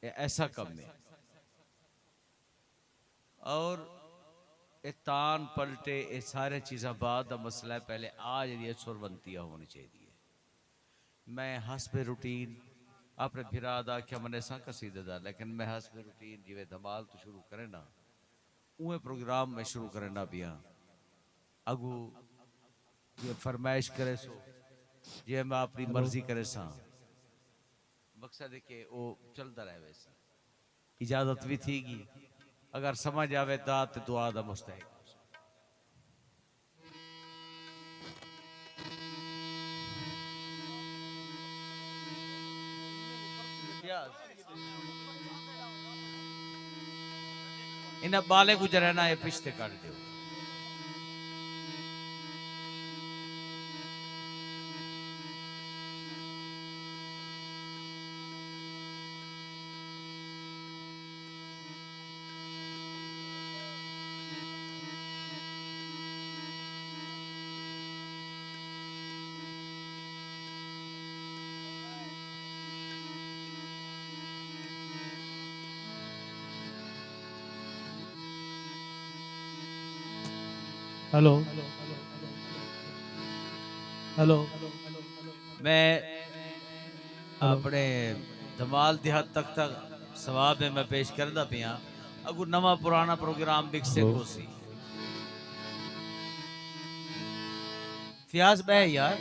ऐसा कम है। और ये तान पलटे ये सारे चीज़ा बाद का मसला है। पहले आज ये सुरबंतियाँ होनी चाहिए। मैं हसबे रूटीन अपने फिरा दा क्या मने सा कसीदे दा, लेकिन मैं हसबे रूटीन जिवे धमाल तो शुरू करे ना उहे प्रोग्राम में शुरू करे ना पिया अगू ये फरमाइश करे सो जे मैं अपनी हेलो मर्जी करे सा मकसद है कि वो चलता रहे। वैसे इजाजत भी थीगी अगर समझ आवे तो दुआ दा मुस्तहिक। इन बाले गुजरे ना ये पिछते काट दो। हेलो हेलो मैं हेलो अपने धमाल दी हद तक सवाब में मैं पेश करदा पिया। अगू नवा पुराना प्रोग्राम बिकसे हेलो को सी फियाज बह यार।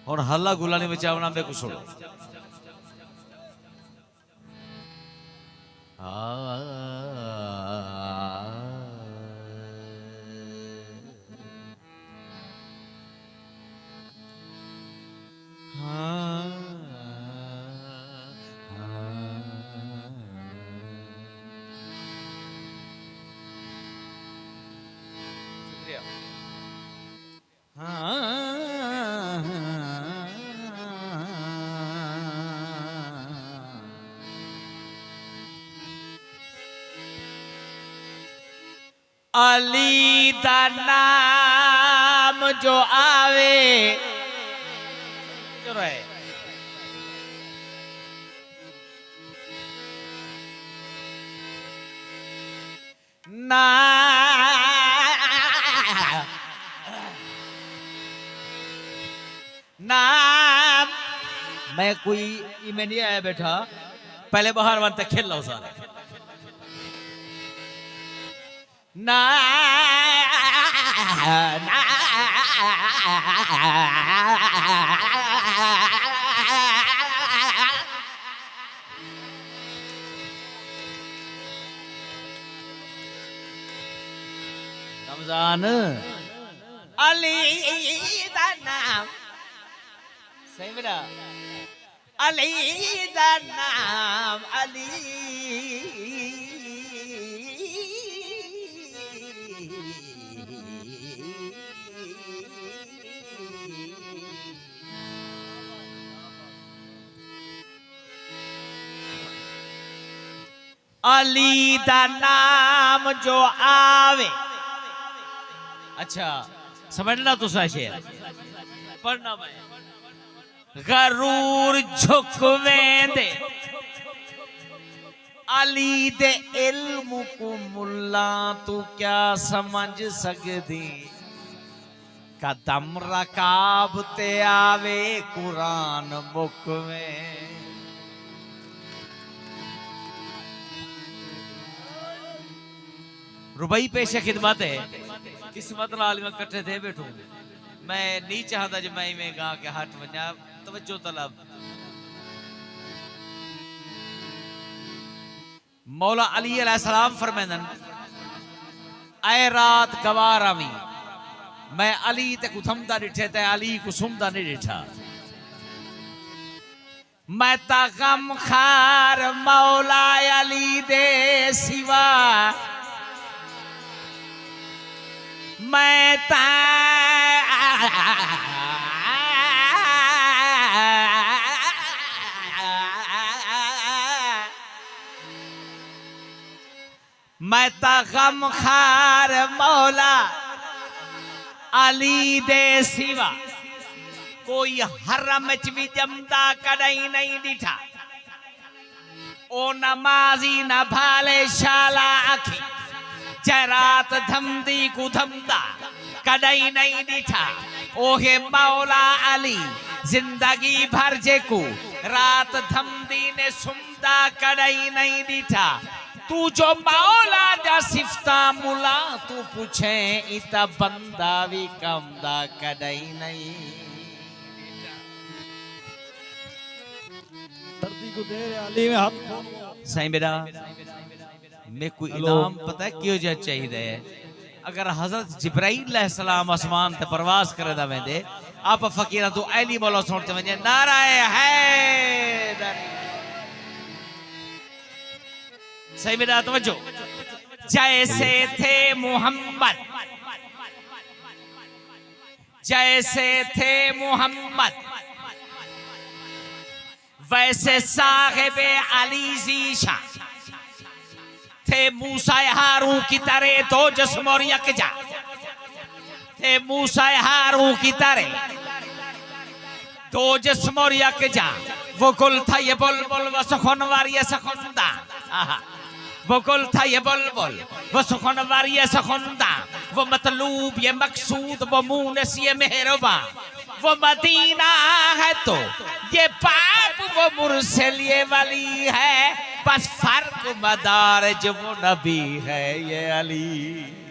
और हल्ला गुल्ला नहीं मचावना मैं कुछ छोड़ो। अली दा नाम जो आवे जो रहे ना नाम मैं कोई में नहीं आया बैठा। पहले बाहर वाले तक खेल लो सारे ना ना रमजान अली दा नाम सही मेरा अली दा नाम अली अली दा नाम जो आवे। अच्छा समझना तुसा शेर पढ़ना मैं गरूर झुकवेंदे अली दे इल्म को मुल्ला तू क्या समझ सकदी कदम रकाब ते आवे कुरान मुकवे। रुबई पेश खिदमत है किस्मत नाल मैं कट्ठे थे बैठू मैं नहीं चाहता जो मैं में गा के हट वजा तवज्जो तलब मौला अली अलैहिस्सलाम फरमांदन ऐ रात गवारावी मैं अली ते कुथमदा डिठे ते अली को सुमदा नहीं डिठा मैं ता गम खार मौला अली दे सिवा मैं ता मैं ता गम खार मौला अली दे सिवा कोई हरम च भी जमदा कदई नहीं डिठा ओ नमाजी न भाले शाला आखी जरात धमदी को धमदा कदई नहीं डिठा ओहे मौला अली जिंदगी भर जे को रात धमदी ने सुमदा कदई नहीं डिठा तू जो मौला जा सिफता मुला तू पूछे इता बंदा भी कमदा कदई नहीं सर्दी को दे रहे अली में हाथ खोल साईं बेटा मैं कोई इनाम पता है क्यों जा चाहिए अगर हजरत जिब्राइल अलैहिस्सलाम आसमान ते परवास करे दा वेंदे आप फकीरा तो अली बोलो सुनते वने नाराए हैदर सही बेटा तवज्जो जैसे थे मोहम्मद जैसे थे मोहम्मद वैसे साहिबे अली जीशा थे मूसा हारून की तरह दो जिस्म और यकजा थे मूसा हारून की तरह दो जिस्म और यकजा वो गुल था ये बुलबुल वो सुखन वारिय सुखनदा वो गुल था ये बुलबुल वो सुखन वारिय सुखनदा वो मतलूब ये मकसूद वो मुनस ये मेहरबा वो मदीना है तो ये पाप वो मुरसल ये वली है बस फर्क मदार जो वो नबी है ये अली